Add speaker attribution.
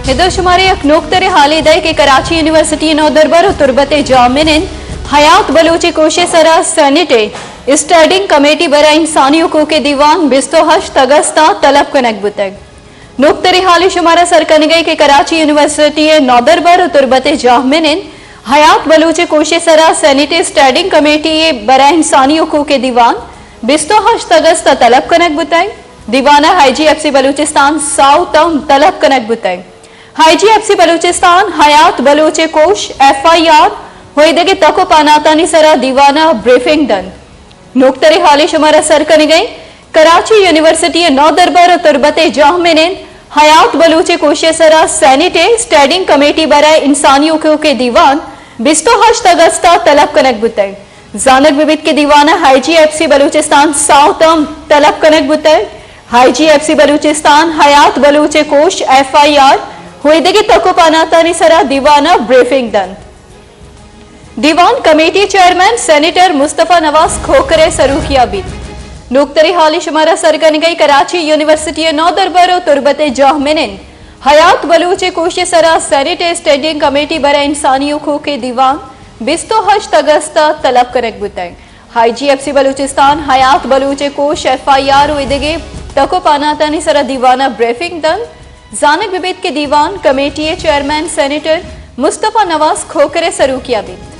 Speaker 1: hither शुमारे एक नोक्तरे हालिदे के Karachi university नौ दरबार तुरबत जामिन हयात बलोच कोशे सरा सैनिटे स्टैंडिंग कमेटी बराए इंसानी हुकूक के दीवान 28 अगस्त तलब कनक बुतग नोक्तरे हाली शुमारा सरकन गई के कराची यूनिवर्सिटी नौ दरबार तुरबत जामिन हयात बलोच कोशे सरा सैनिटे स्टैंडिंग कमेटी बराए इंसानी हुकूक के दीवान 28 अगस्त तलब कनक बुतग दीवाना IGFC बलूचिस्तान साउतम तलब कनक बुतग IGFC बलूचिस्तान हयात बलोचे कोश FIR होइदे तको पानातानी सरा दीवाना ब्रीफिंग दन नोक्तरे हाली शुमारा सरकन गई कराची यूनिवर्सिटी नौ दरबार तुरबत जामिन हयात बलोचे कोशे सरा सैनिटे स्टैंडिंग कमेटी बराए इंसानी हुकूक के दीवान 28 अगस्त तलब कनक बुतग जानक विविध के दीवाना IGFC बलूचिस्तान साउतम तलब कनक बुतग IGFC बलूचिस्तान हयात बलोचे कोश FIR होइदे तको पानातानी सरा दीवाना ब्रीफिंग दन दीवान committee chairman senator Mustafa Nawaz खोकरे सरूखिया बीत नोक्तरे हाली शुमारा सरगन गई कराची यूनिवर्सिटी नौ दरबार तुरबत जामिन हयात बलोचे कोशे सरा सेनेटर स्टैंडिंग कमेटी बराए इंसानी हुकूक के दीवान 28 अगस्त तलब कनक बुतग IGFC बलूचिस्तान हयात बलोचे कोश FIR होइदे तको पानातानी सरा दीवाना ब्रीफिंग दन जानक विवेद के दीवान committee chairman senator Mustafa Nawaz खोकरे सरूखिया बीत